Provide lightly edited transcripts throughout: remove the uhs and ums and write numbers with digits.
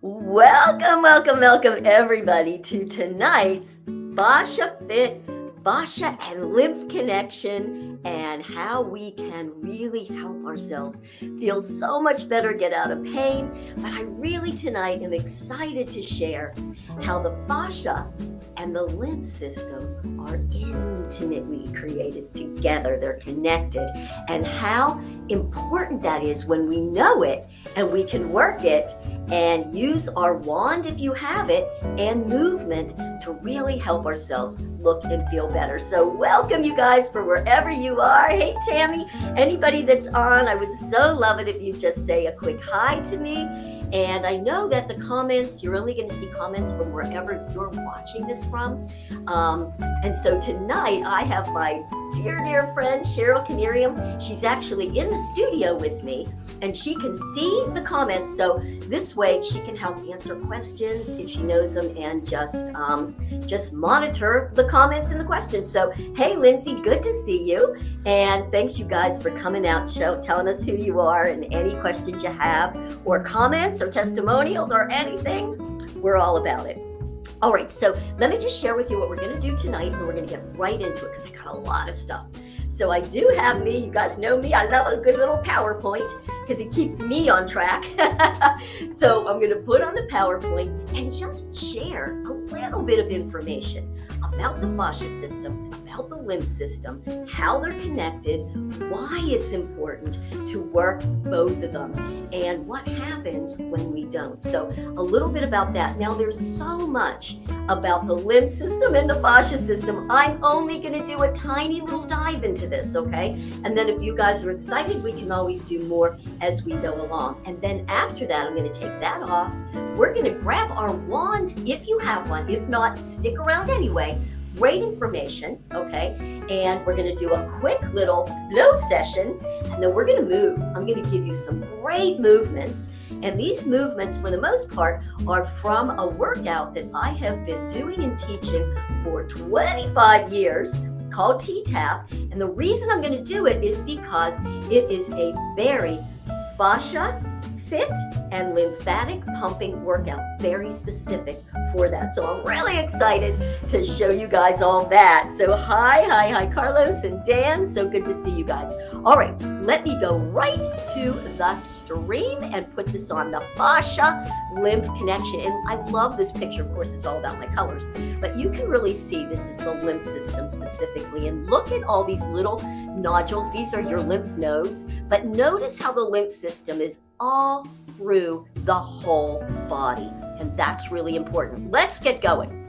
Welcome, everybody, to tonight's Fascia Fit, Fascia and Lymph Connection, and how we can really help ourselves feel so much better, get out of pain. But I really tonight am excited to share how the fascia and the lymph system are intimately created together. They're connected, and how important that is when we know it and we can work it and use our wand if you have it and movement to really help ourselves look and feel better. So welcome, you guys, for wherever you are. Hey, Tammy, anybody that's on, I would so love it if you just say a quick hi to me. And I know that the comments, you're only going to see comments from wherever you're watching this from. And so tonight I have my dear friend, Cheryl Canarium. She's actually in the studio with me and she can see the comments. So this way she can help answer questions if she knows them and just monitor the comments and the questions. So, hey, Lindsay, good to see you. And thanks you guys for coming out, telling us who you are and any questions you have or comments or testimonials or anything. We're all about it. All right, so let me just share with you what we're going to do tonight, and we're going to get right into it because I got a lot of stuff. So I do have me, you guys know me, I love a good little PowerPoint because it keeps me on track. So I'm going to put on the PowerPoint and just share a little bit of information about the fascia system, about the lymph system, how they're connected, why it's important to work both of them, and what happens when we don't. So a little bit about that. Now there's so much about the lymph system and the fascia system. I'm only going to do a tiny little dive into this, okay? And then if you guys are excited, we can always do more as we go along. And then after that, I'm going to take that off. We're going to grab our wands if you have one. If not, stick around anyway. Great information, okay? And we're going to do a quick little flow session, and then we're going to move. I'm going to give you some great movements, and these movements, for the most part, are from a workout that I have been doing and teaching for 25 years called T-Tap. And the reason I'm going to do it is because it is a very fascia fit and lymphatic pumping workout, very specific for that. So I'm really excited to show you guys all that. So hi Carlos and Dan, so good to see you guys. All right, let me go right to the stream and put this on, the fascia lymph connection. And I love this picture. Of course, it's all about my colors, but you can really see this is the lymph system specifically. And look at all these little nodules. These are your lymph nodes, but notice how the lymph system is all through the whole body. And that's really important. Let's get going.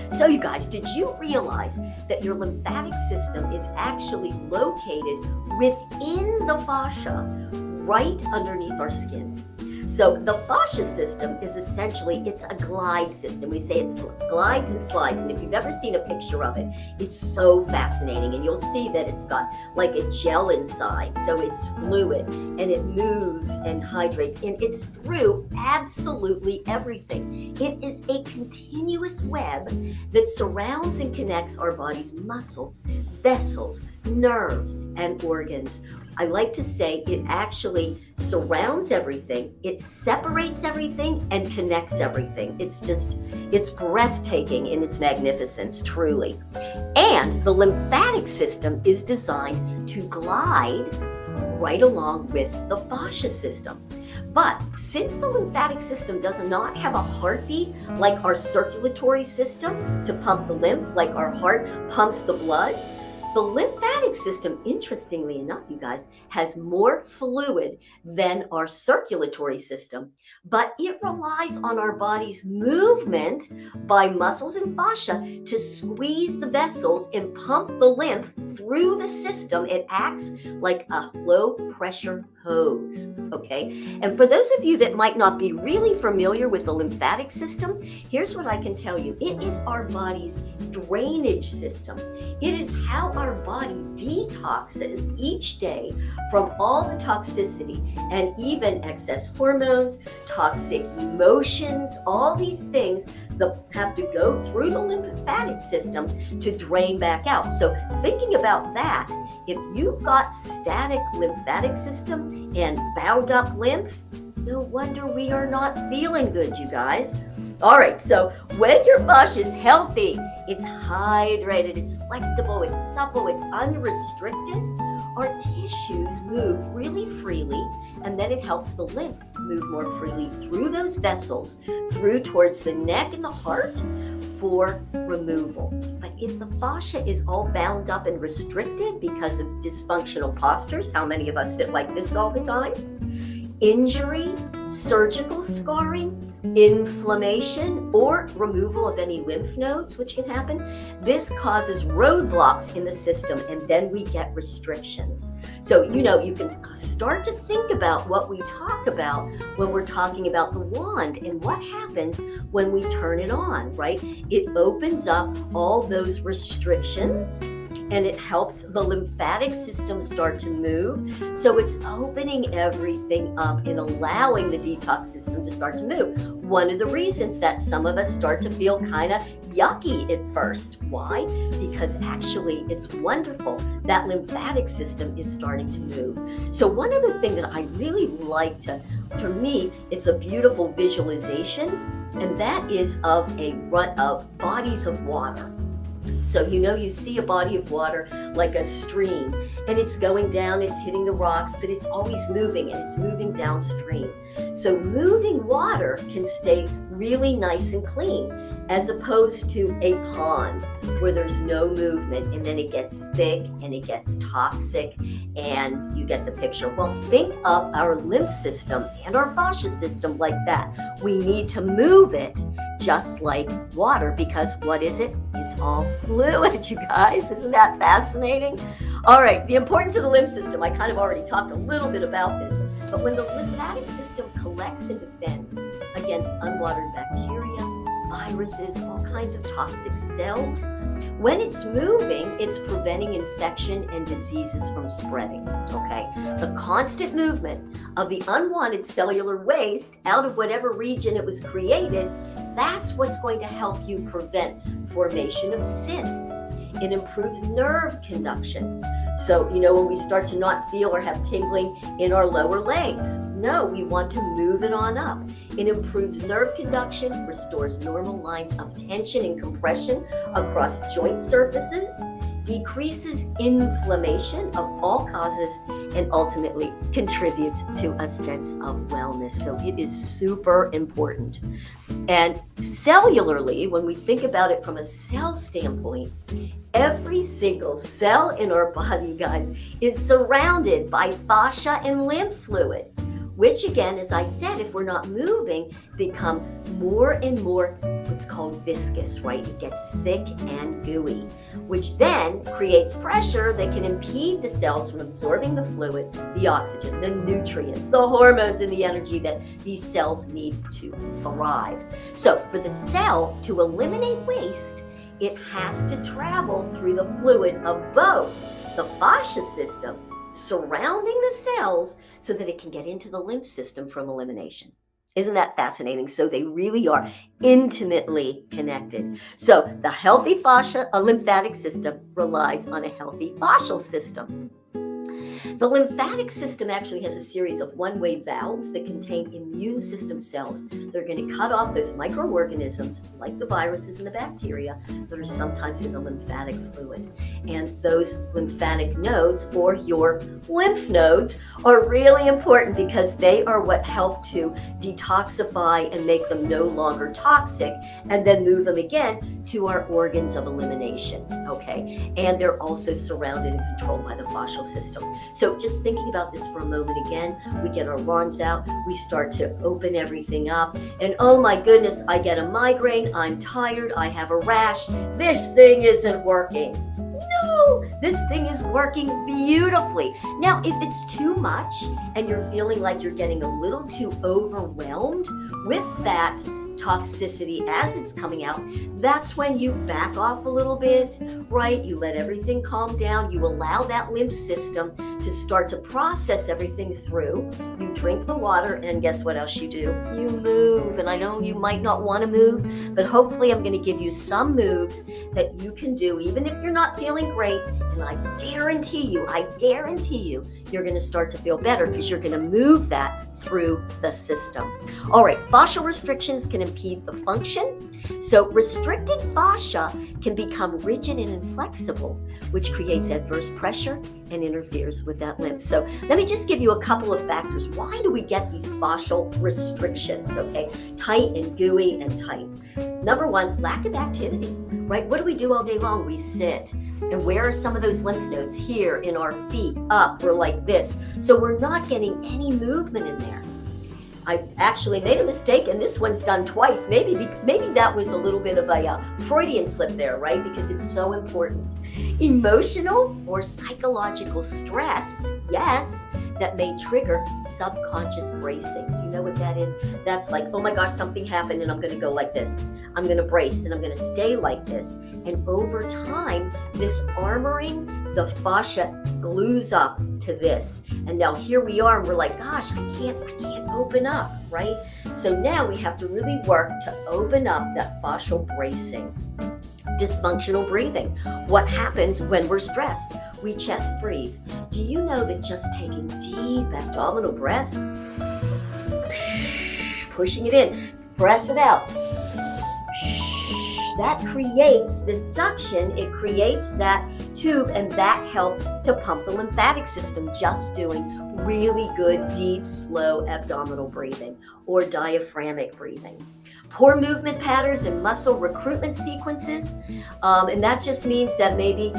So you guys, did you realize that your lymphatic system is actually located within the fascia, right underneath our skin? So the fascia system is essentially, it's a glide system. We say it's glides and slides. And if you've ever seen a picture of it, it's so fascinating. And you'll see that it's got like a gel inside. So it's fluid and it moves and hydrates. And it's through absolutely everything. It is a continuous web that surrounds and connects our body's muscles, vessels, nerves, and organs. I like to say it actually surrounds everything, it separates everything, and connects everything. It's breathtaking in its magnificence, truly. And the lymphatic system is designed to glide right along with the fascia system. But since the lymphatic system does not have a heartbeat like our circulatory system to pump the lymph, like our heart pumps the blood, the lymphatic system, interestingly enough, you guys, has more fluid than our circulatory system, but it relies on our body's movement by muscles and fascia to squeeze the vessels and pump the lymph through the system. It acts like a low pressure hose, okay? And for those of you that might not be really familiar with the lymphatic system, here's what I can tell you. It is our body's drainage system. It is how our body detoxes each day from all the toxicity and even excess hormones, toxic emotions, all these things that have to go through the lymphatic system to drain back out. So thinking about that, if you've got static lymphatic system and bound up lymph, No wonder we are not feeling good, you guys. All right, so when your fascia is healthy, it's hydrated, it's flexible, it's supple, it's unrestricted, our tissues move really freely, and then it helps the lymph move more freely through those vessels, through towards the neck and the heart for removal. But if the fascia is all bound up and restricted because of dysfunctional postures, how many of us sit like this all the time? Injury, surgical scarring, inflammation, or removal of any lymph nodes, which can happen. This causes roadblocks in the system, and then we get restrictions. So, you can start to think about what we talk about when we're talking about the wand and what happens when we turn it on, right? It opens up all those restrictions, and it helps the lymphatic system start to move. So it's opening everything up and allowing the detox system to start to move. One of the reasons that some of us start to feel kind of yucky at first. Why? Because actually it's wonderful. That lymphatic system is starting to move. So one other thing that I really like for me, it's a beautiful visualization, and that is of bodies of water. So, you see a body of water like a stream, and it's going down, it's hitting the rocks, but it's always moving, and it's moving downstream. So moving water can stay really nice and clean, as opposed to a pond where there's no movement, and then it gets thick and it gets toxic, and you get the picture. Well, think of our lymph system and our fascia system like that. We need to move it just like water, because what is it? It's all fluid, you guys. Isn't that fascinating? All right, the importance of the lymph system. I kind of already talked a little bit about this, but when the lymphatic system collects and defends against unwanted bacteria, viruses, all kinds of toxic cells, when it's moving, it's preventing infection and diseases from spreading, okay? The constant movement of the unwanted cellular waste out of whatever region it was created, that's what's going to help you prevent formation of cysts. It improves nerve conduction. So, when we start to not feel or have tingling in our lower legs, no, we want to move it on up. It improves nerve conduction, restores normal lines of tension and compression across joint surfaces, decreases inflammation of all causes, and ultimately contributes to a sense of wellness. So it is super important. And cellularly, when we think about it from a cell standpoint, every single cell in our body, guys, is surrounded by fascia and lymph fluid, which again, as I said, if we're not moving, become more and more what's called viscous, right? It gets thick and gooey, which then creates pressure that can impede the cells from absorbing the fluid, the oxygen, the nutrients, the hormones, and the energy that these cells need to thrive. So for the cell to eliminate waste, it has to travel through the fluid of both the fascia system surrounding the cells so that it can get into the lymph system from elimination. Isn't that fascinating? So they really are intimately connected. So the healthy fascia, a lymphatic system, relies on a healthy fascial system. The lymphatic system actually has a series of one-way valves that contain immune system cells that are going to cut off those microorganisms like the viruses and the bacteria that are sometimes in the lymphatic fluid. And those lymphatic nodes, or your lymph nodes, are really important because they are what help to detoxify and make them no longer toxic, and then move them again to our organs of elimination, okay? And they're also surrounded and controlled by the fascial system. So just thinking about this for a moment again, we get our wands out, we start to open everything up, and oh my goodness, I get a migraine, I'm tired, I have a rash, this thing isn't working. No, this thing is working beautifully. Now, if it's too much and you're feeling like you're getting a little too overwhelmed with that toxicity as it's coming out, that's when you back off a little bit, right? You let everything calm down. You allow that lymph system to start to process everything through. You drink the water, and guess what else you do? You move. And I know you might not want to move, but hopefully I'm going to give you some moves that you can do even if you're not feeling great. And I guarantee you, you're going to start to feel better because you're going to move that through the system. All right, fascial restrictions can impede the function. So restricted fascia can become rigid and inflexible, which creates adverse pressure and interferes with that lymph. So let me just give you a couple of factors. Why do we get these fascial restrictions? Okay, tight and gooey and tight. Number one, lack of activity, right? What do we do all day long? We sit. And where are some of those lymph nodes? Here in our feet, up, we're like this. So we're not getting any movement in there. I actually made a mistake, and this one's done twice. Maybe that was a little bit of a Freudian slip there, right? Because it's so important. Emotional or psychological stress, yes, that may trigger subconscious bracing. Do you know what that is? That's like, oh my gosh, something happened and I'm going to go like this. I'm going to brace and I'm going to stay like this. And over time, this armoring, the fascia glues up to this. And now here we are and we're like, gosh, I can't open up, right? So now we have to really work to open up that fascial bracing. Dysfunctional breathing. What happens when we're stressed? We chest breathe. Do you know that just taking deep abdominal breaths, pushing it in, press it out, that creates this suction, it creates that tube, and that helps to pump the lymphatic system, just doing really good, deep, slow abdominal breathing or diaphragmic breathing. Poor movement patterns and muscle recruitment sequences. And that just means that maybe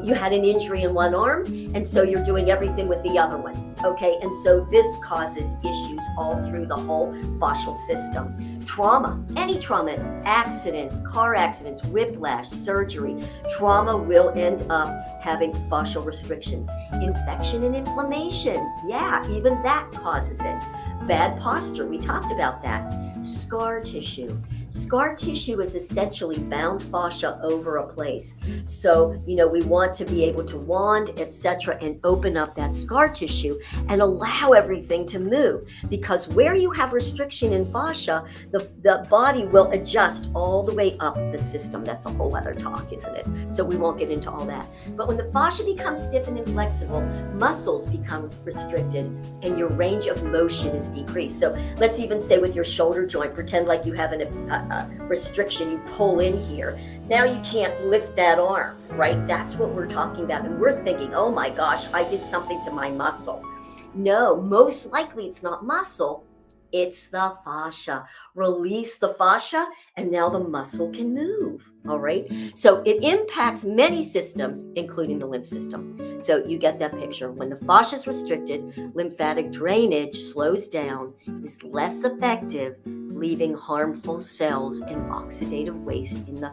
you had an injury in one arm, and so you're doing everything with the other one. Okay, and so this causes issues all through the whole fascial system. Trauma, any trauma, accidents, car accidents, whiplash, surgery, trauma will end up having fascial restrictions. Infection and inflammation, yeah, even that causes it. Bad posture, we talked about that. Scar tissue. Scar tissue is essentially bound fascia over a place. So, we want to be able to wand, etc., and open up that scar tissue and allow everything to move. Because where you have restriction in fascia, the body will adjust all the way up the system. That's a whole other talk, isn't it? So we won't get into all that. But when the fascia becomes stiff and inflexible, muscles become restricted and your range of motion is decreased. So let's even say with your shoulder joint, pretend like you have a restriction, you pull in here. Now you can't lift that arm, right? That's what we're talking about. And we're thinking, oh my gosh, I did something to my muscle. No, most likely it's not muscle, it's the fascia. Release the fascia and now the muscle can move. All right. So it impacts many systems, including the lymph system. So you get that picture. When the fascia is restricted, lymphatic drainage slows down, is less effective, leaving harmful cells and oxidative waste in the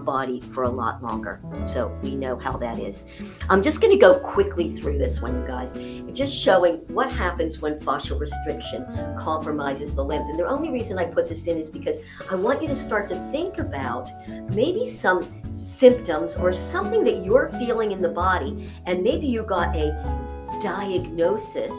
body for a lot longer. So we know how that is. I'm just going to go quickly through this one, you guys. It's just showing what happens when fascial restriction compromises the lymph. And the only reason I put this in is because I want you to start to think about maybe some symptoms or something that you're feeling in the body, and maybe you got a diagnosis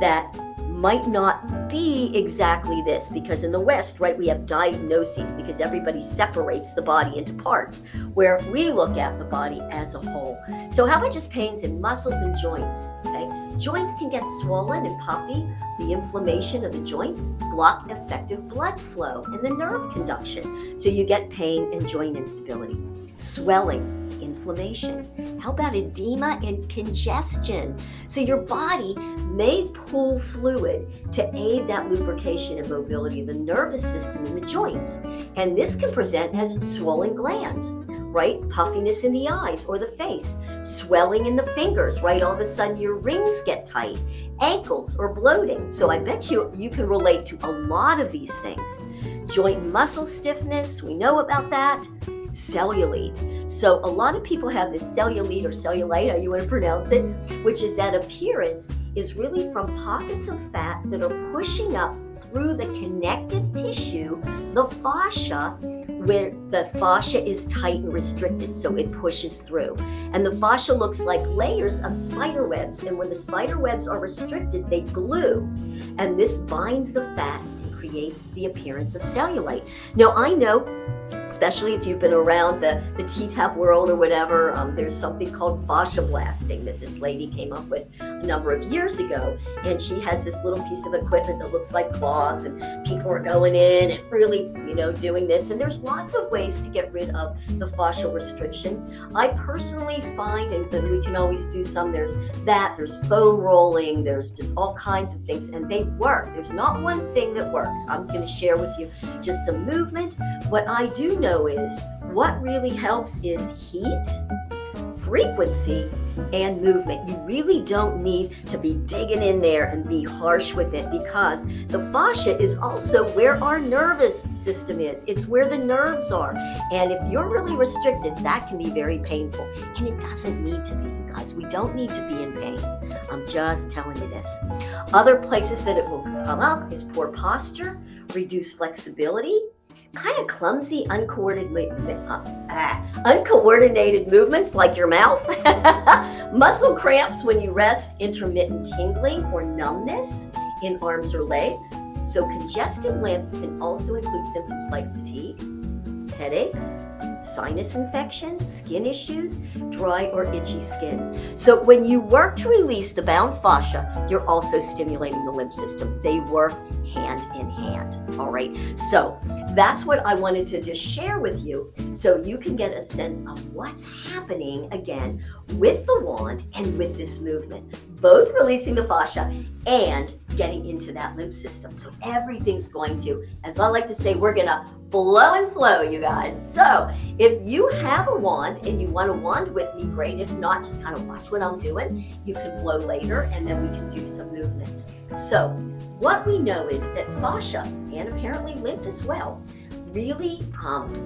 that might not be exactly this, because in the West, right, we have diagnoses because everybody separates the body into parts, where we look at the body as a whole. So how about just pains in muscles and joints? Okay, joints can get swollen and puffy. The inflammation of the joints block effective blood flow and the nerve conduction. So you get pain and joint instability. Swelling, inflammation. How about edema and congestion? So your body may pull fluid to aid that lubrication and mobility of the nervous system in the joints. And this can present as swollen glands, right? Puffiness in the eyes or the face, swelling in the fingers, right? All of a sudden your rings get tight, ankles or bloating. So I bet you can relate to a lot of these things. Joint and muscle stiffness, we know about that. Cellulite. So a lot of people have this cellulite or cellulite, how you want to pronounce it, which is that appearance is really from pockets of fat that are pushing up through the connective tissue, the fascia, where the fascia is tight and restricted, so it pushes through. And the fascia looks like layers of spider webs, and when the spider webs are restricted, they glue, and this binds the fat and creates the appearance of cellulite. Now, I know especially if you've been around the T-tap world or whatever. There's something called fascia blasting that this lady came up with a number of years ago, and she has this little piece of equipment that looks like claws, and people are going in and really, doing this, and there's lots of ways to get rid of the fascial restriction. I personally find, and we can always do some, there's foam rolling, there's just all kinds of things, and they work. There's not one thing that works. I'm going to share with you just some movement. What I do know is what really helps is heat, frequency, and movement. You really don't need to be digging in there and be harsh with it, because the fascia is also where our nervous system is. It's where the nerves are. And if you're really restricted, that can be very painful. And it doesn't need to be, you guys. We don't need to be in pain. I'm just telling you this. Other places that it will come up is poor posture, reduced flexibility, kind of clumsy, uncoordinated movements like your mouth, muscle cramps when you rest, intermittent tingling or numbness in arms or legs. So congested lymph can also include symptoms like fatigue, headaches, sinus infections, skin issues, dry or itchy skin. So when you work to release the bound fascia, you're also stimulating the lymph system. They work hand in hand. All right. So that's what I wanted to just share with you, so you can get a sense of what's happening again with the wand and with this movement, both releasing the fascia and getting into that lymph system. So everything's going to, as I like to say, we're going to blow and flow, you guys. So if you have a wand and you want to wand with me, great. If not, just kind of watch what I'm doing. You can blow later, and then we can do some movement. So what we know is that fascia, and apparently lymph as well, really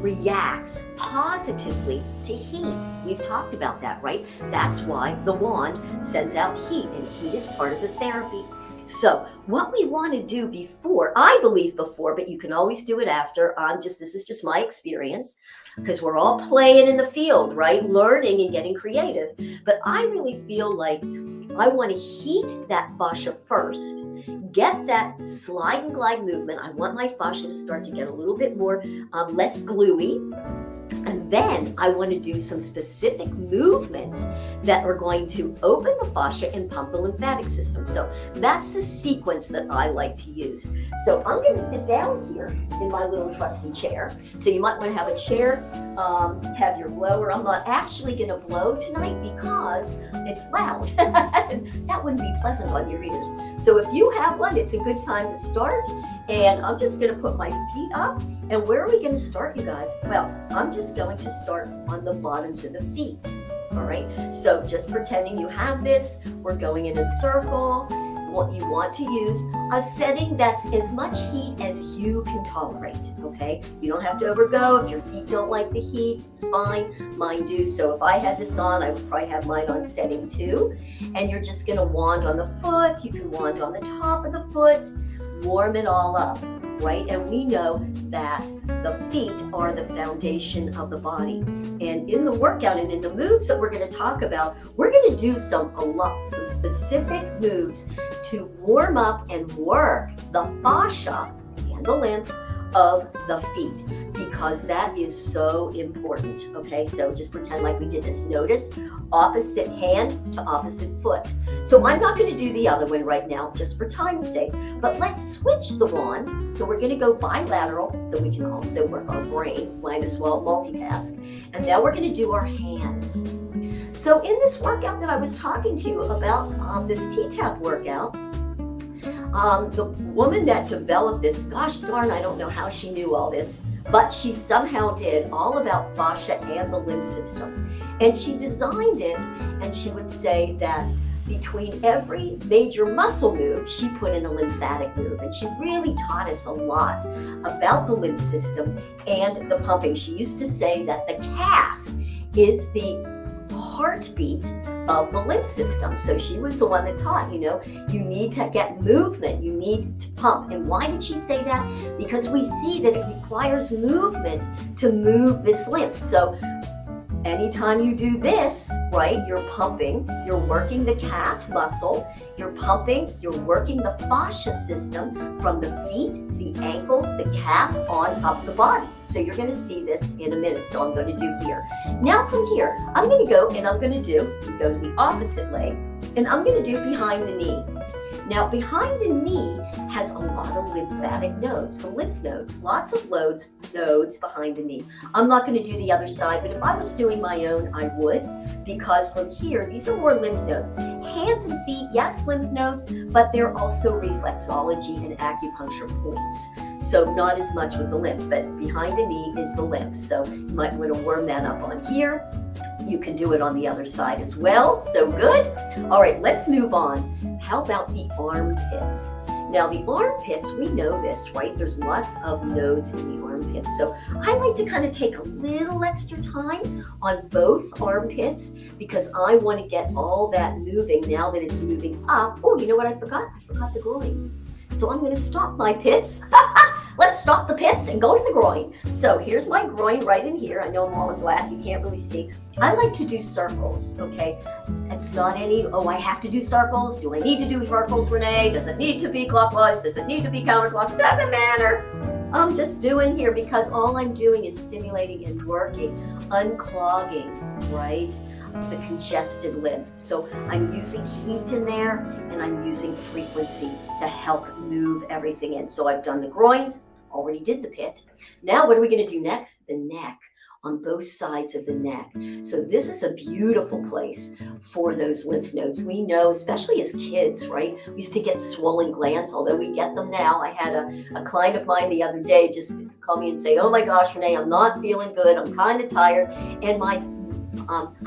reacts positively to heat. We've talked about that, right? That's why the wand sends out heat, and heat is part of the therapy. So what we want to do before, I believe before, but you can always do it after. This is just my experience, because we're all playing in the field, right? Learning and getting creative. But I really feel like I want to heat that fascia first, get that slide and glide movement. I want my fascia to start to get a little bit more, less gluey. And then I want to do some specific movements that are going to open the fascia and pump the lymphatic system. So that's the sequence that I like to use. So I'm going to sit down here in my little trusty chair. So you might want to have a chair, have your blower. I'm not actually going to blow tonight because it's loud. That wouldn't be pleasant on your ears. So if you have one, it's a good time to start. And I'm just going to put my feet up. And where are we going to start, you guys? Well, I'm just going to start on the bottoms of the feet. All right. So just pretending you have this. We're going in a circle. What you want to use a setting that's as much heat as you can tolerate. Okay. You don't have to overgo. If your feet don't like the heat, it's fine. Mine do. So if I had this on, I would probably have mine on setting 2. And you're just going to wand on the foot. You can wand on the top of the foot. Warm it all up, right? And we know that the feet are the foundation of the body. And in the workout and in the moves that we're going to talk about, we're going to do some specific moves to warm up and work the fascia and the lymph of the feet, because that is so important. Okay, so just pretend like we did this. Notice opposite hand to opposite foot. So I'm not going to do the other one right now, just for time's sake, but let's switch the wand. So we're going to go bilateral, so we can also work our brain, might as well multitask. And now we're going to do our hands. So in this workout that I was talking to you about, this T-tap workout, the woman that developed this, gosh darn, I don't know how she knew all this, but she somehow did, all about fascia and the lymph system. And she designed it, and she would say that between every major muscle move, she put in a lymphatic move. And she really taught us a lot about the lymph system and the pumping. She used to say that the calf is the heartbeat of the lymph system. So she was the one that taught, you need to get movement, you need to pump. And why did she say that? Because we see that it requires movement to move this lymph. So Anytime you do this, right, you're pumping, you're working the calf muscle, you're pumping, you're working the fascia system from the feet, the ankles, the calf on up the body. So you're going to see this in a minute. So I'm going to do here. Now from here, I'm going to go and I'm going to go to the opposite leg, and I'm going to do behind the knee. Now, behind the knee has a lot of lymphatic nodes, so lymph nodes, lots of nodes behind the knee. I'm not going to do the other side, but if I was doing my own, I would, because from here, these are more lymph nodes. Hands and feet, yes, lymph nodes, but they're also reflexology and acupuncture points. So not as much with the lymph, but behind the knee is the lymph. So you might want to warm that up on here. You can do it on the other side as well. So good. All right, let's move on. How about the armpits? Now the armpits, we know this, right? There's lots of nodes in the armpits. So I like to kind of take a little extra time on both armpits because I want to get all that moving now that it's moving up. Oh, you know what I forgot? I forgot the groin. So I'm going to stop my pits. Let's stop the pits and go to the groin. So here's my groin right in here. I know I'm all in black. You can't really see. I like to do circles, okay? It's not any, oh, I have to do circles. Do I need to do circles, Renee? Does it need to be clockwise? Does it need to be counterclockwise? Doesn't matter. I'm just doing here because all I'm doing is stimulating and working, unclogging, right? The congested lymph. So I'm using heat in there and I'm using frequency to help move everything in. So I've done the groins, already did the pit. Now what are we going to do next? The neck, on both sides of the neck. So this is a beautiful place for those lymph nodes. We know, especially as kids, right? We used to get swollen glands, although we get them now. I had a client of mine the other day just call me and say, oh my gosh, Renee, I'm not feeling good. I'm kind of tired. And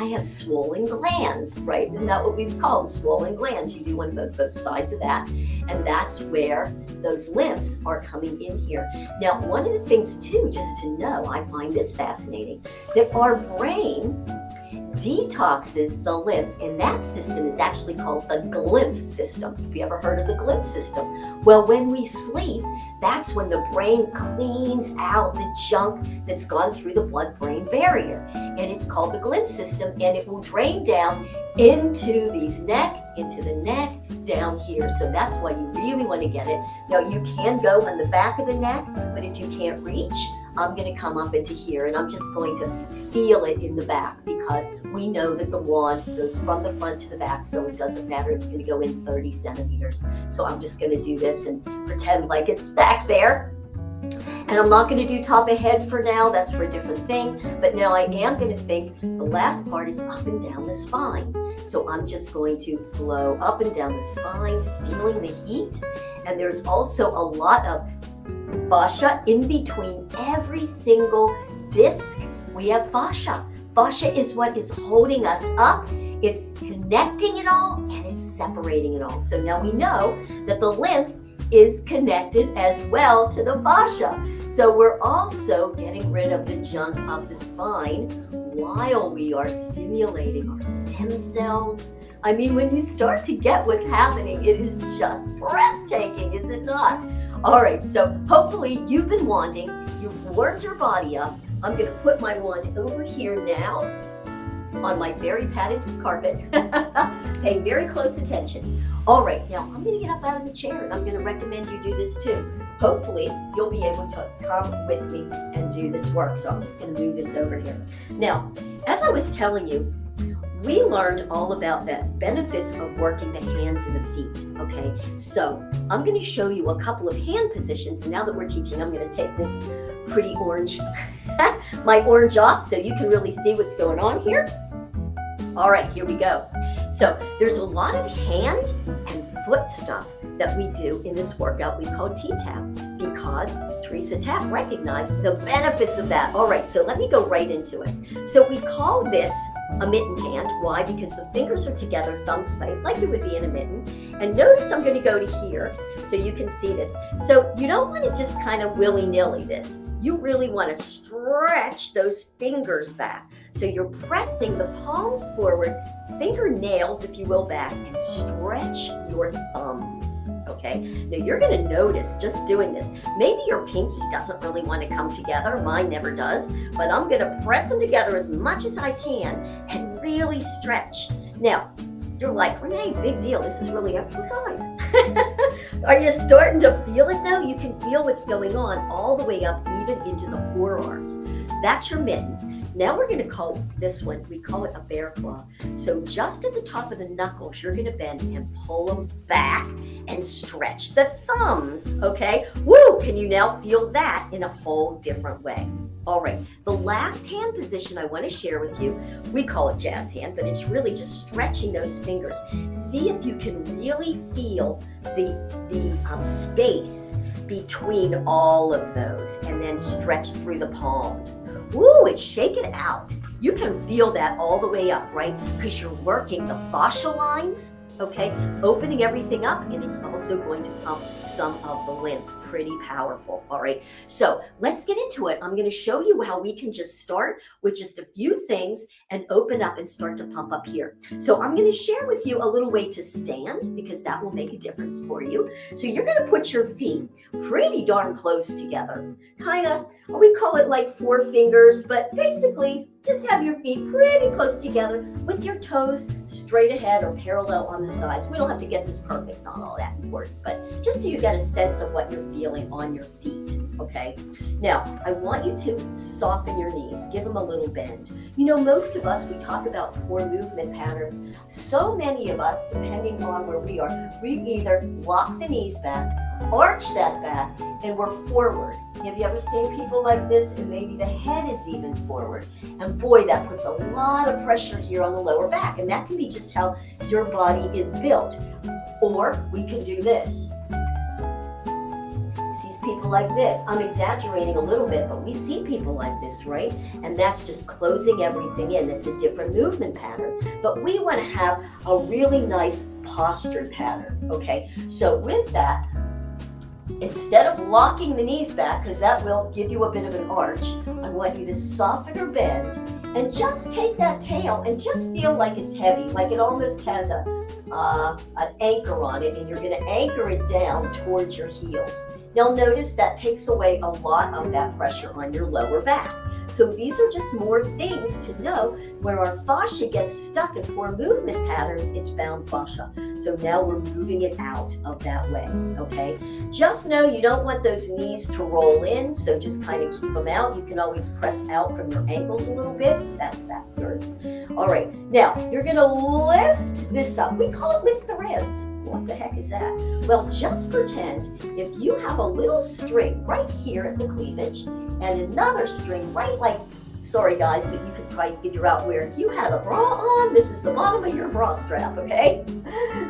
I have swollen glands, right? Isn't that what we've called swollen glands? You do one of both sides of that. And that's where those lymphs are coming in here. Now, one of the things too, just to know, I find this fascinating, that our brain detoxes the lymph, and that system is actually called the glymph system. Have you ever heard of the glymph system? Well, when we sleep, that's when the brain cleans out the junk that's gone through the blood-brain barrier, and it's called the glymph system, and it will drain down into the neck, down here. So that's why you really want to get it. Now, you can go on the back of the neck, but if you can't reach, I'm going to come up into here and I'm just going to feel it in the back because we know that the wand goes from the front to the back, so it doesn't matter. It's going to go in 30 centimeters. So I'm just going to do this and pretend like it's back there. And I'm not going to do top of head for now. That's for a different thing. But now I am going to think the last part is up and down the spine. So I'm just going to blow up and down the spine, feeling the heat. And there's also a lot of fascia in between every single disc. We have fascia. Fascia is what is holding us up. It's connecting it all and it's separating it all. So now we know that the lymph is connected as well to the fascia. So we're also getting rid of the junk of the spine while we are stimulating our stem cells. I mean, when you start to get what's happening, it is just breathtaking, is it not? All right, so hopefully you've been wanding, you've warmed your body up. I'm going to put my wand over here now on my very padded carpet. Pay very close attention. All right, now I'm going to get up out of the chair and I'm going to recommend you do this too. Hopefully you'll be able to come with me and do this work. So I'm just going to move this over here. Now, as I was telling you, we learned all about the benefits of working the hands and the feet, okay? So I'm going to show you a couple of hand positions. And now that we're teaching, I'm going to take this pretty orange, my orange off so you can really see what's going on here. All right, here we go. So there's a lot of hand and foot stuff that we do in this workout we call T-Tap because Teresa Tapp recognized the benefits of that. All right, so let me go right into it. So we call this a mitten hand. Why? Because the fingers are together, thumbs plate, like it would be in a mitten. And notice I'm going to go to here so you can see this. So you don't want to just kind of willy-nilly this. you really want to stretch those fingers back. So you're pressing the palms forward, fingernails, if you will, back, and stretch your thumbs, okay? Now you're gonna notice just doing this, maybe your pinky doesn't really want to come together, mine never does, but I'm gonna press them together as much as I can and really stretch. Now, you're like, Renee, big deal, this is really exercise. Are you starting to feel it though? You can feel what's going on all the way up, even into the forearms. That's your mitten. Now we're going to call this one, we call it a bear claw. So just at the top of the knuckles, you're going to bend and pull them back and stretch the thumbs, okay? Woo! Can you now feel that in a whole different way? All right, the last hand position I want to share with you, we call it jazz hand, but it's really just stretching those fingers. See if you can really feel the space between all of those, and then stretch through the palms. Ooh, it's shaking out. You can feel that all the way up, right? Because you're working the fascia lines, okay? Opening everything up, and it's also going to pump some of the lymph. Pretty powerful, all right? So let's get into it. I'm gonna show you how we can just start with just a few things and open up and start to pump up here. So I'm gonna share with you a little way to stand, because that will make a difference for you. So you're gonna put your feet pretty darn close together. Kinda, we call it like 4 fingers, but basically just have your feet pretty close together with your toes straight ahead or parallel on the sides. We don't have to get this perfect, not all that important, but just so you get a sense of what you're feeling on your feet, okay? Now, I want you to soften your knees, give them a little bend. You know, most of us, we talk about poor movement patterns. So many of us, depending on where we are, we either lock the knees back, arch that back, and we're forward. Have you ever seen people like this? And maybe the head is even forward. And boy, that puts a lot of pressure here on the lower back. And that can be just how your body is built. Or we can do this. See people like this. I'm exaggerating a little bit, but we see people like this, right? And that's just closing everything in. That's a different movement pattern. But we want to have a really nice posture pattern, okay? So with that, instead of locking the knees back, because that will give you a bit of an arch, I want you to soften or bend and just take that tail and just feel like it's heavy, like it almost has an anchor on it, and you're going to anchor it down towards your heels. Now notice that takes away a lot of that pressure on your lower back. So these are just more things to know. Where our fascia gets stuck in poor movement patterns, it's bound fascia. So now we're moving it out of that way, okay? Just know you don't want those knees to roll in, so just kind of keep them out. You can always press out from your ankles a little bit. That's that yours. All right, now you're gonna lift this up. We call it lift the ribs. What the heck is that? Well, just pretend if you have a little string right here at the cleavage and another string right like, sorry guys, but you could probably figure out where. If you had a bra on, this is the bottom of your bra strap, okay?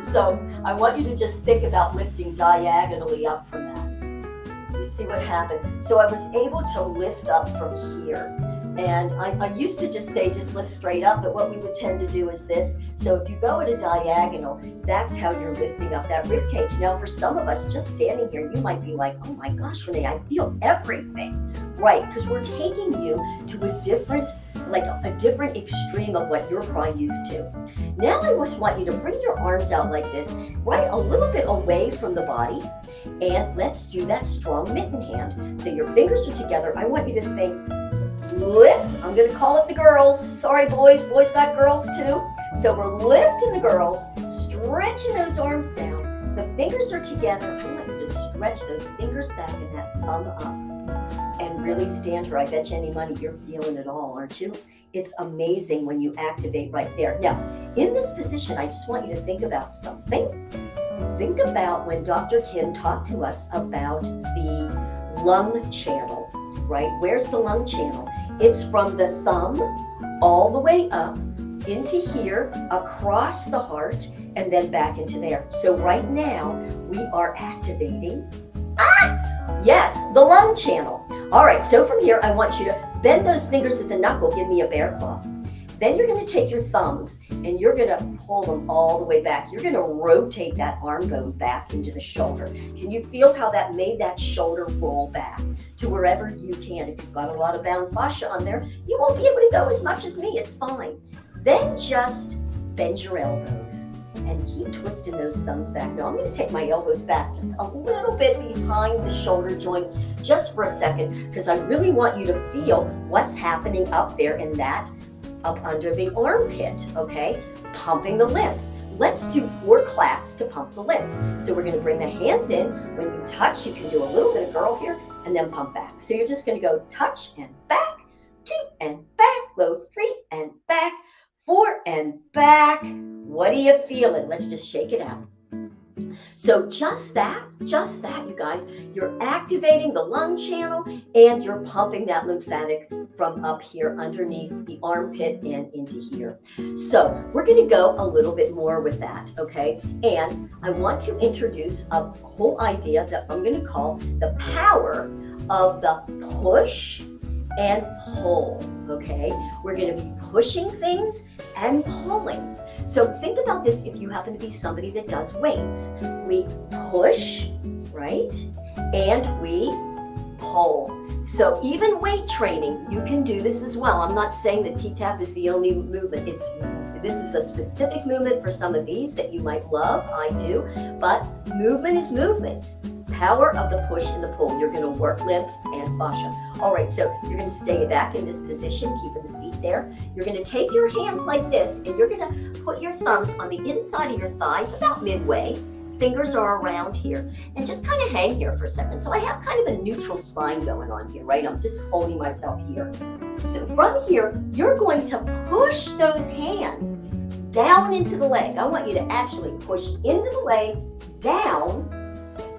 So I want you to just think about lifting diagonally up from that. You see what happened? So I was able to lift up from here. And I used to just say, just lift straight up, but what we would tend to do is this. So if you go at a diagonal, that's how you're lifting up that rib cage. Now, for some of us, just standing here, you might be like, oh my gosh, Renee, I feel everything. Right, because we're taking you to a different extreme of what you're probably used to. Now I just want you to bring your arms out like this, right a little bit away from the body, and let's do that strong mitten hand. So your fingers are together. I want you to think, lift. I'm going to call it the girls. Sorry, boys. Boys got girls too. So we're lifting the girls, stretching those arms down. The fingers are together. I want you to stretch those fingers back and that thumb up. And really stand here. I bet you any money you're feeling it all, aren't you? It's amazing when you activate right there. Now, in this position, I just want you to think about something. Think about when Dr. Kim talked to us about the lung channel, right? Where's the lung channel? It's from the thumb all the way up into here, across the heart, and then back into there. So right now, we are activating, yes, the lung channel. All right, so from here, I want you to bend those fingers at the knuckle, give me a bear claw. Then you're gonna take your thumbs and you're going to pull them all the way back. You're going to rotate that arm bone back into the shoulder. Can you feel how that made that shoulder roll back to wherever you can? If you've got a lot of bound fascia on there, you won't be able to go as much as me. It's fine. Then just bend your elbows and keep twisting those thumbs back. Now I'm going to take my elbows back just a little bit behind the shoulder joint just for a second, because I really want you to feel what's happening up there in that, up under the armpit, okay? Pumping the lymph. Let's do 4 claps to pump the lymph. So we're going to bring the hands in. When you touch, you can do a little bit of girl here and then pump back. So you're just going to go touch and back, 2 and back, low 3 and back, 4 and back. What are you feeling? Let's just shake it out. So just that, you guys, you're activating the lung channel and you're pumping that lymphatic from up here underneath the armpit and into here. So we're going to go a little bit more with that, okay? And I want to introduce a whole idea that I'm going to call the power of the push and pull, okay? We're going to be pushing things and pulling. So think about this if you happen to be somebody that does weights. We push, right? And we pull. So even weight training, you can do this as well. I'm not saying that T-tap is the only movement. This is a specific movement for some of these that you might love. I do. But movement is movement. Power of the push and the pull. You're going to work lymph and fascia. All right, so you're going to stay back in this position, keeping the feet there. You're going to take your hands like this, and you're going to put your thumbs on the inside of your thighs about midway. Fingers are around here, and just kind of hang here for a second. So I have kind of a neutral spine going on here, right? I'm just holding myself here. So from here, you're going to push those hands down into the leg. I want you to actually push into the leg, down,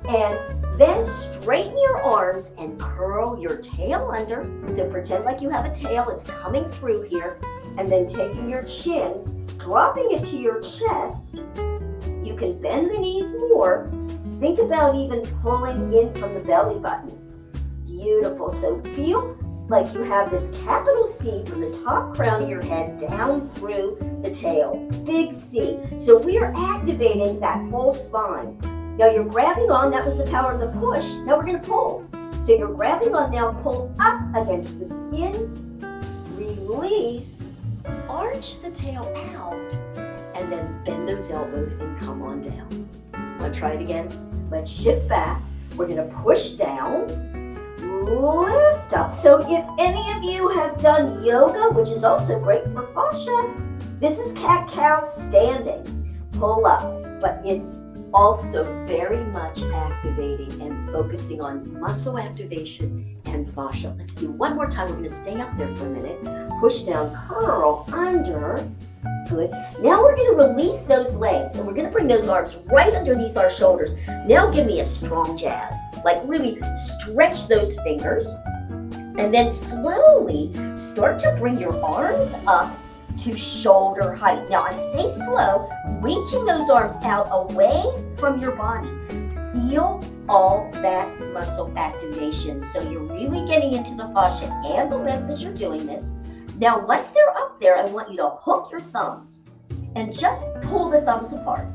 and then straighten your arms and curl your tail under. So pretend like you have a tail, it's coming through here, and then taking your chin, dropping it to your chest. You can bend the knees more. Think about even pulling in from the belly button. Beautiful. So feel like you have this capital C from the top crown of your head down through the tail. Big C. So we are activating that whole spine. Now you're grabbing on, that was the power of the push. Now we're going to pull. So you're grabbing on now, pull up against the skin, release, arch the tail out, and then bend those elbows and come on down. Want to try it again? Let's shift back. We're going to push down, lift up. So if any of you have done yoga, which is also great for fascia, this is cat-cow standing. Pull up, but it's also very much activating and focusing on muscle activation and fascia. Let's do one more time. We're going to stay up there for a minute. Push down, curl under. Good. Now we're going to release those legs and we're going to bring those arms right underneath our shoulders. Now give me a strong jazz. Like really stretch those fingers and then slowly start to bring your arms up to shoulder height. Now I say slow, reaching those arms out away from your body. Feel all that muscle activation. So you're really getting into the fascia and the lymph as you're doing this. Now once they're up there, I want you to hook your thumbs and just pull the thumbs apart.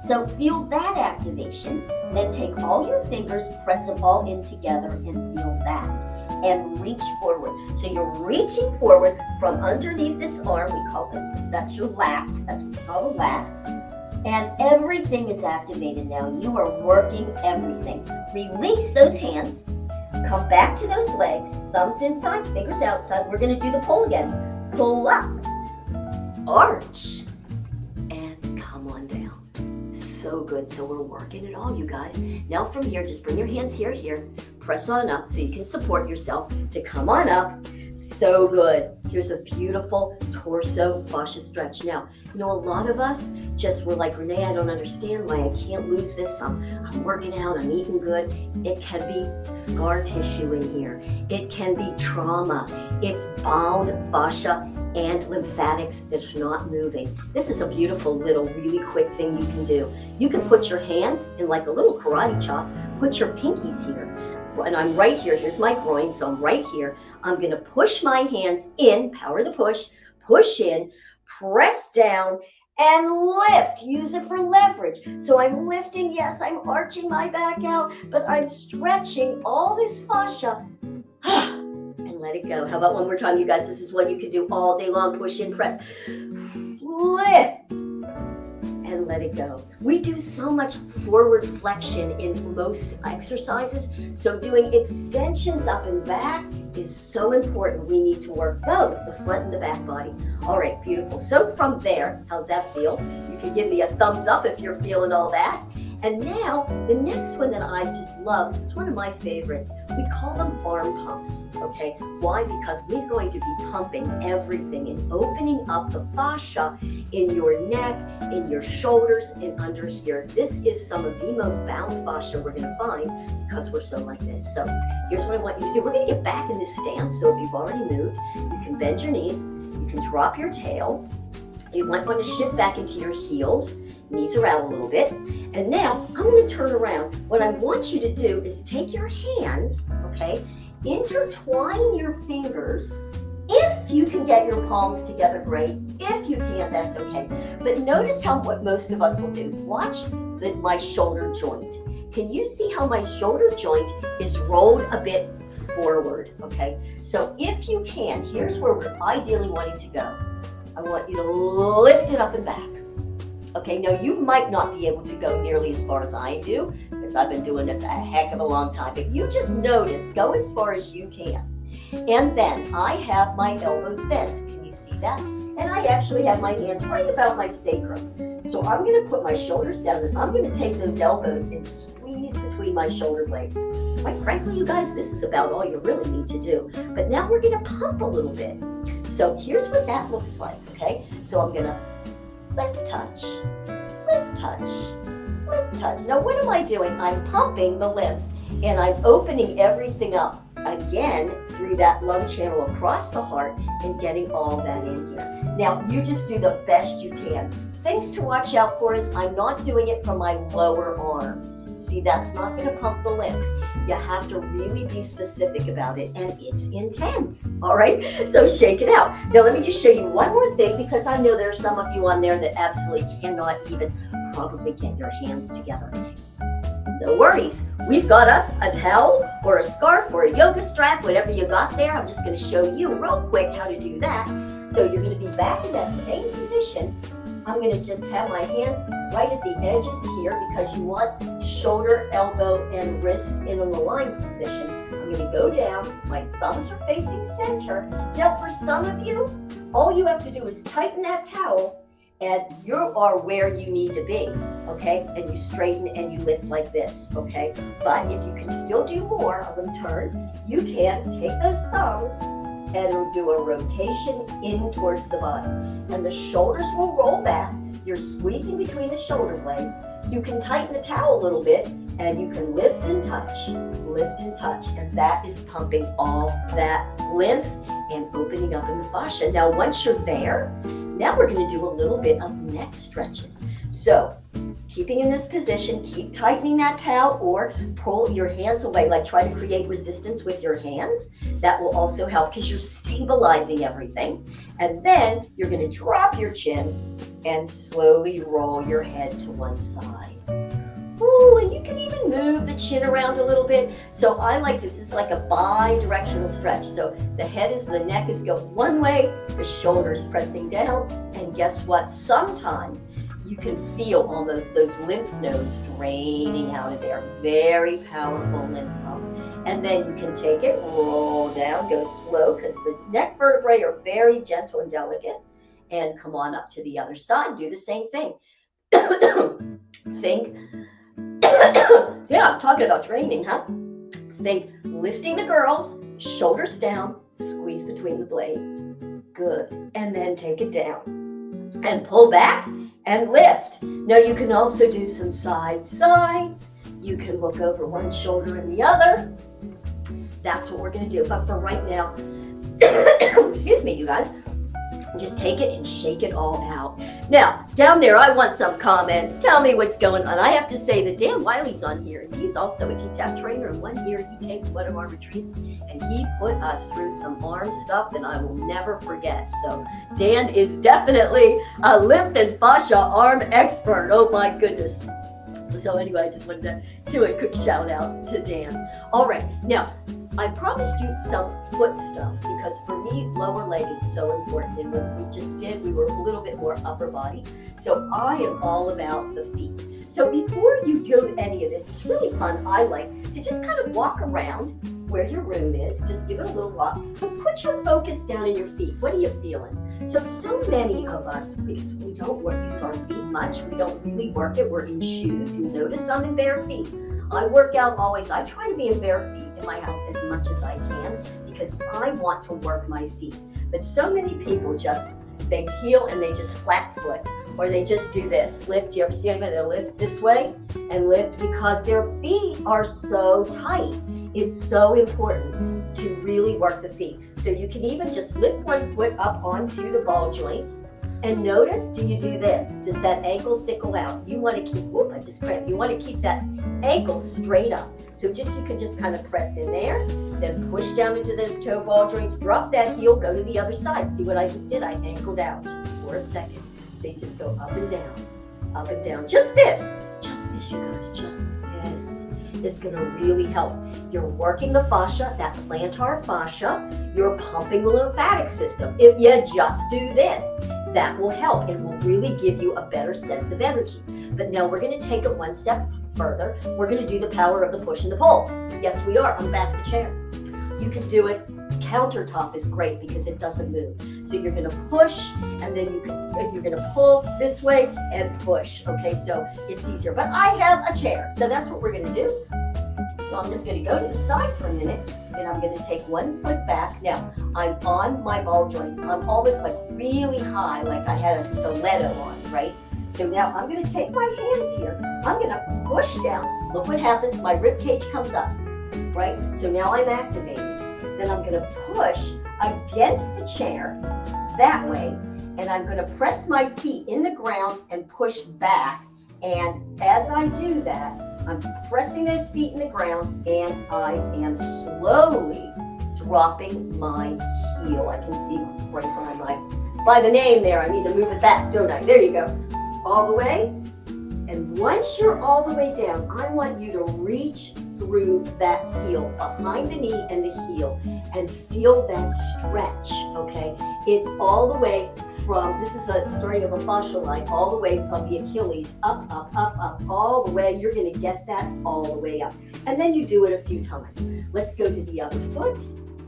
So feel that activation. Then take all your fingers, press them all in together and feel that. And reach forward. So you're reaching forward from underneath this arm. We call it, that's your lats. That's what we call the lats. And everything is activated now. You are working everything. Release those hands. Come back to those legs. Thumbs inside, fingers outside. We're going to do the pull again. Pull up. Arch. And come on down. So good. So we're working it all, you guys. Now from here, just bring your hands here. Press on up so you can support yourself to come on up. So good. Here's a beautiful torso fascia stretch. Now, you know, a lot of us just were like, Renee, I don't understand why I can't lose this. I'm working out, I'm eating good. It can be scar tissue in here. It can be trauma. It's bound fascia and lymphatics that's not moving. This is a beautiful little, really quick thing you can do. You can put your hands in like a little karate chop, put your pinkies here. And I'm right here. Here's my groin, so I'm right here. I'm going to push my hands in, power the push in, press down, and lift. Use it for leverage. So I'm lifting, yes, I'm arching my back out, but I'm stretching all this fascia and let it go. How about one more time, you guys? This is one you can do all day long. Push in, press. Lift and let it go. We do so much forward flexion in most exercises, so doing extensions up and back is so important. We need to work both the front and the back body. All right, beautiful. So from there, how's that feel? You can give me a thumbs up if you're feeling all that. And now, the next one that I just love, this is one of my favorites. We call them arm pumps, okay? Why? Because we're going to be pumping everything and opening up the fascia in your neck, in your shoulders, and under here. This is some of the most bound fascia we're gonna find because we're so like this. So here's what I want you to do. We're gonna get back in this stance. So if you've already moved, you can bend your knees, you can drop your tail. You might want to shift back into your heels. Knees are out a little bit. And now I'm going to turn around. What I want you to do is take your hands, okay, intertwine your fingers. If you can get your palms together, great. If you can't, that's okay. But notice what most of us will do. Watch my shoulder joint. Can you see how my shoulder joint is rolled a bit forward, okay? So if you can, here's where we're ideally wanting to go. I want you to lift it up and back. Okay, now you might not be able to go nearly as far as I do, because I've been doing this a heck of a long time, but you just notice, go as far as you can. And then I have my elbows bent. Can you see that? And I actually have my hands right about my sacrum. So I'm going to put my shoulders down, and I'm going to take those elbows and squeeze between my shoulder blades. Quite frankly, you guys, this is about all you really need to do. But now we're going to pump a little bit. So here's what that looks like, okay? So I'm going to lift, touch, lift, touch, lift, touch. Now what am I doing? I'm pumping the lymph and I'm opening everything up again through that lung channel across the heart and getting all that in here. Now you just do the best you can. Things to watch out for is I'm not doing it from my lower arms. See, that's not going to pump the lymph. You have to really be specific about it, and it's intense, all right? So shake it out. Now let me just show you one more thing, because I know there are some of you on there that absolutely cannot even probably get your hands together. No worries. We've got us a towel or a scarf or a yoga strap, whatever you got there. I'm just going to show you real quick how to do that. So you're going to be back in that same position. I'm going to just have my hands right at the edges here because you want shoulder, elbow, and wrist in an aligned position. I'm going to go down. My thumbs are facing center. Now, for some of you, all you have to do is tighten that towel and you are where you need to be, okay? And you straighten and you lift like this, okay? But if you can still do more, I'm going to turn. You can take those thumbs and do a rotation in towards the body. And the shoulders will roll back. You're squeezing between the shoulder blades. You can tighten the towel a little bit and you can lift and touch, and that is pumping all that lymph and opening up in the fascia. Now, once you're there, now we're going to do a little bit of neck stretches. So, keeping in this position, keep tightening that towel or pull your hands away, like try to create resistance with your hands. That will also help because you're stabilizing everything. And then you're going to drop your chin and slowly roll your head to one side. Ooh, and you can even move the chin around a little bit. So I like to, this is like a bi-directional stretch. So the neck is going one way, the shoulders pressing down, and guess what? Sometimes you can feel almost those lymph nodes draining out of there. Very powerful lymph pump. And then you can take it, roll down, go slow, because the neck vertebrae are very gentle and delicate. And come on up to the other side. Do the same thing. Think, yeah, I'm talking about draining, huh? Think lifting the girls, shoulders down, squeeze between the blades. Good. And then take it down. And pull back and lift. Now you can also do some sides. You can look over one shoulder and the other. That's what we're going to do. But for right now, excuse me, you guys, Just take it and shake it all out. Now, down there, I want some comments. Tell me what's going on. I have to say that Dan Wiley's on here. He's also a T-Tap trainer. And one year he came to one of our retreats and he put us through some arm stuff that I will never forget. So Dan is definitely a lymph and fascia arm expert. Oh my goodness. So anyway, I just wanted to do a quick shout out to Dan. All right, now I promised you some foot stuff because for me, lower leg is so important. And what we just did, we were a little bit more upper body. So I am all about the feet. So before you do any of this, it's really fun. I like to just kind of walk around where your room is. Just give it a little walk. But put your focus down in your feet. What are you feeling? So many of us, because we don't use our feet much, we don't really work it. We're in shoes. You notice I'm in bare feet. I work out always. I try to be in bare feet in my house as much as I can because I want to work my feet. But so many people they heel and they just flat foot, or they just do this. Lift. You ever see them? They lift this way and lift because their feet are so tight. It's so important to really work the feet. So you can even just lift one foot up onto the ball joints. And notice, do you do this? Does that ankle sickle out? You want to keep, I just cramped. You want to keep that ankle straight up. So you can just kind of press in there, then push down into those toe ball joints, drop that heel, go to the other side. See what I just did? I ankled out for a second. So you just go up and down. Just this, you guys, just this. It's going to really help. You're working the fascia, that plantar fascia. You're pumping the lymphatic system. If you just do this, that will help and will really give you a better sense of energy. But now we're going to take it one step further. We're going to do the power of the push and the pull. Yes, we are. On the back of the chair. You can do it. Countertop is great because it doesn't move. So you're going to push and then you're going to pull this way and push. Okay, so it's easier. But I have a chair, so that's what we're going to do. So I'm just going to go to the side for a minute and I'm going to take one foot back. Now I'm on my ball joints. I'm almost like really high, like I had a stiletto on, right? So now I'm going to take my hands here. I'm going to push down. Look what happens. My rib cage comes up, right? So now I'm activated. Then I'm going to push against the chair that way. And I'm going to press my feet in the ground and push back. And as I do that, I'm pressing those feet in the ground and I am slowly dropping my heel. I can see right by the name there. I need to move it back, don't I? There you go. All the way. And once you're all the way down, I want you to reach through that heel, behind the knee and the heel, and feel that stretch, okay? It's all the way from, this is a starting of a fascia line, all the way from the Achilles, up, all the way. You're gonna get that all the way up. And then you do it a few times. Let's go to the other foot.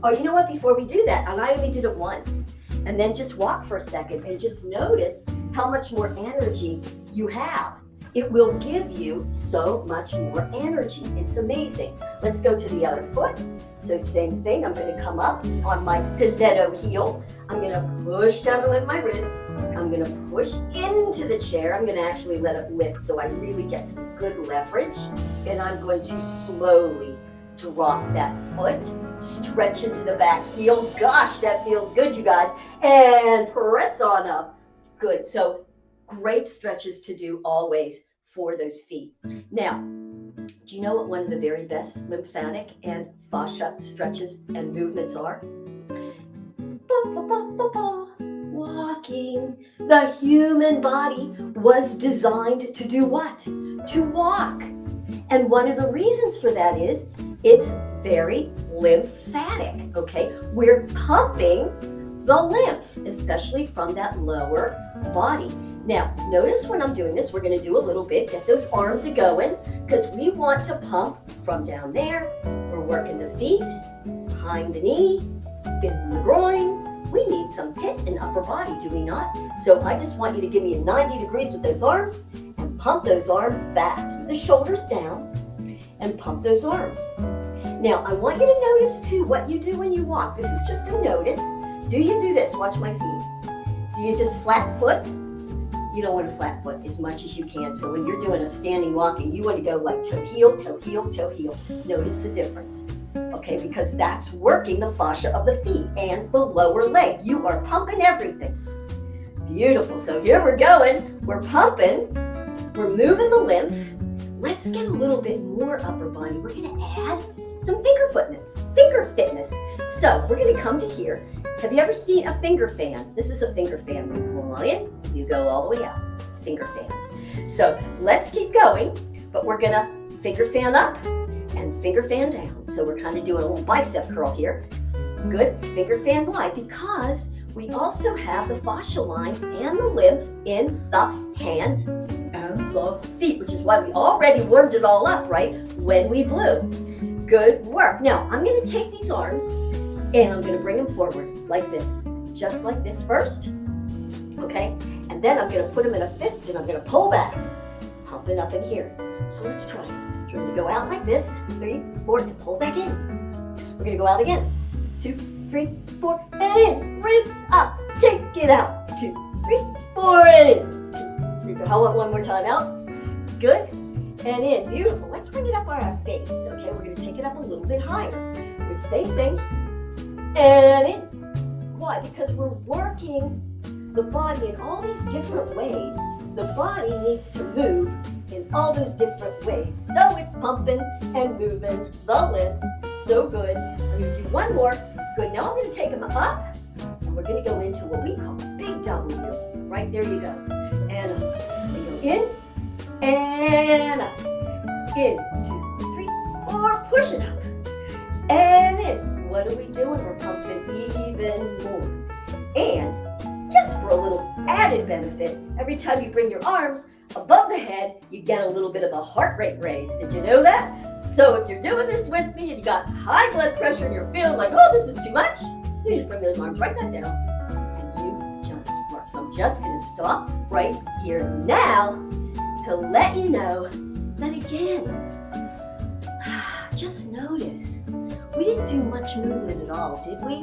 Oh, you know what, before we do that, and I only did it once, and then just walk for a second and just notice how much more energy you have. It will give you so much more energy. It's amazing. Let's go to the other foot. So same thing. I'm going to come up on my stiletto heel. I'm going to push down to lift my ribs. I'm going to push into the chair. I'm going to actually let it lift so I really get some good leverage. And I'm going to slowly drop that foot, stretch into the back heel. Gosh, that feels good, you guys. And press on up. Good. So great stretches to do always for those feet. Now, do you know what one of the very best lymphatic and fascia stretches and movements are? Walking. The human body was designed to do what? To walk. And one of the reasons for that is it's very lymphatic, okay? We're pumping the lymph, especially from that lower body. Now, notice when I'm doing this, we're going to do a little bit, get those arms a-going, because we want to pump from down there. We're working the feet, behind the knee, in the groin. We need some pit and upper body, do we not? So I just want you to give me a 90 degrees with those arms and pump those arms back. Keep the shoulders down and pump those arms. Now, I want you to notice, too, what you do when you walk. This is just a notice. Do you do this? Watch my feet. Do you just flat foot? You don't want to flat foot as much as you can. So when you're doing a standing walking, you want to go like toe heel, toe heel, toe heel. Notice the difference, okay? Because that's working the fascia of the feet and the lower leg. You are pumping everything Beautiful. So here we're going. We're pumping. We're moving the lymph. Let's get a little bit more upper body. We're going to add some finger fitness. So we're going to come to here. Have you ever seen a finger fan? This is a finger fan. You go in, you go all the way out. Finger fans. So let's keep going, but we're going to finger fan up and finger fan down. So we're kind of doing a little bicep curl here. Good. Finger fan wide, because we also have the fascia lines and the lymph in the hands and the feet, which is why we already warmed it all up, right, when we blew. Good work. Now, I'm going to take these arms and I'm going to bring them forward like this, just like this first, okay? And then I'm going to put them in a fist and I'm going to pull back, pumping up in here. So let's try it. You're going to go out like this, 3, 4, and pull back in. We're going to go out again, 2, 3, 4, and in. Ribs up. Take it out. 2, 3, 4, and in. 2, 3, 4. How about one more time? Out. Good. And in. Beautiful. Let's bring it up on our face. Okay, we're going to take it up a little bit higher. The same thing. And in. Why? Because we're working the body in all these different ways. The body needs to move in all those different ways. So it's pumping and moving the lymph. So good. I'm going to do one more. Good. Now I'm going to take them up, and we're going to go into what we call big W. Right there you go. And up. So go in and up. In, 2, 3, 4. Push it up. And in. What are we doing? We're pumping even more. And just for a little added benefit, every time you bring your arms above the head, you get a little bit of a heart rate raise. Did you know that? So if you're doing this with me and you got high blood pressure and you're feeling like, oh, this is too much, you just bring those arms right back down and you just work. So I'm just going to stop right here now to let you know that again, just notice. We didn't do much movement at all, did we?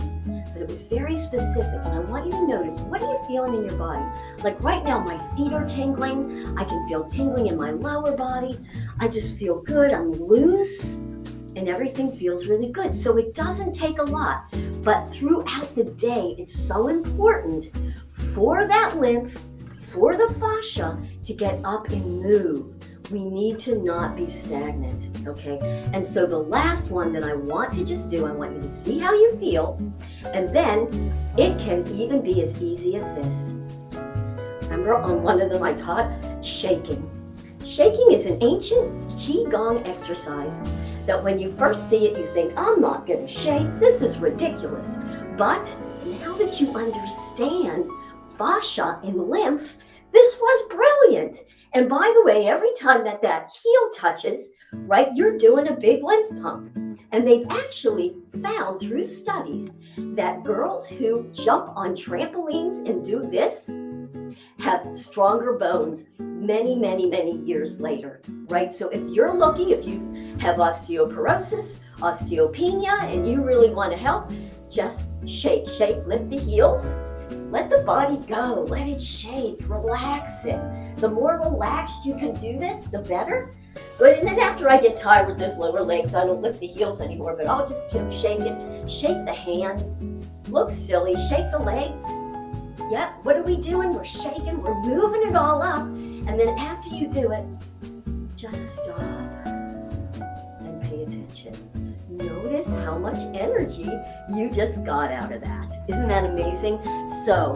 But it was very specific, and I want you to notice, what are you feeling in your body? Like right now, my feet are tingling. I can feel tingling in my lower body. I just feel good. I'm loose, and everything feels really good. So it doesn't take a lot, but throughout the day, it's so important for that lymph, for the fascia to get up and move. We need to not be stagnant, okay? And so the last one that I want to just do, I want you to see how you feel, and then it can even be as easy as this. Remember on one of them I taught shaking. Shaking is an ancient Qigong exercise that when you first see it, you think, I'm not gonna shake, this is ridiculous. But now that you understand fascia and lymph, this was brilliant. And by the way, every time that heel touches, right, you're doing a big lymph pump. And they've actually found through studies that girls who jump on trampolines and do this have stronger bones many, many, many years later, right? So if you're looking, if you have osteoporosis, osteopenia, and you really want to help, just shake, lift the heels. Let the body go, let it shake, relax it. The more relaxed you can do this, the better. Good, and then after I get tired with those lower legs, I don't lift the heels anymore, but I'll just keep shaking. Shake the hands, look silly, shake the legs. Yep, what are we doing? We're shaking, we're moving it all up. And then after you do it, just stop and pay attention. Notice how much energy you just got out of that. Isn't that amazing? So,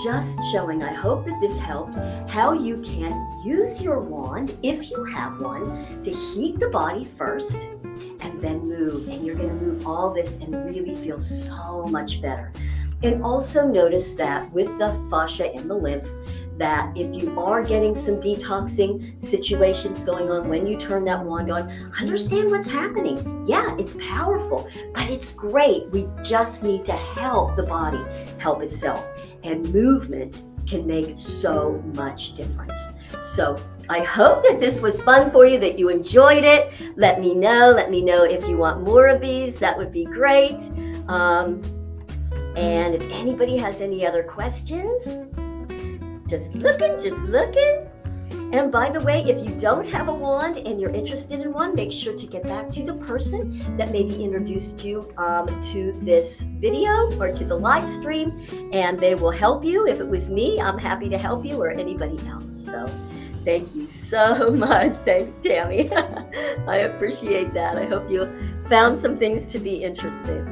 just showing, I hope that this helped, how you can use your wand, if you have one, to heat the body first and then move. And you're going to move all this and really feel so much better. And also notice that with the fascia and the lymph, that if you are getting some detoxing situations going on when you turn that wand on, understand what's happening. Yeah, it's powerful, but it's great. We just need to help the body help itself. And movement can make so much difference. So I hope that this was fun for you, that you enjoyed it. Let me know if you want more of these. That would be great. And if anybody has any other questions, just looking. And by the way, if you don't have a wand and you're interested in one, make sure to get back to the person that maybe introduced you to this video or to the live stream, and they will help you. If it was me, I'm happy to help you, or anybody else. So thank you so much. Thanks, Tammy. I appreciate that. I hope you found some things to be interesting.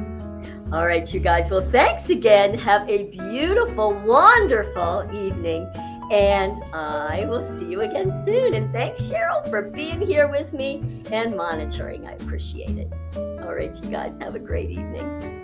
All right, you guys. Well, thanks again. Have a beautiful, wonderful evening. And I will see you again soon. And thanks, Cheryl, for being here with me and monitoring. I appreciate it. All right, you guys, have a great evening.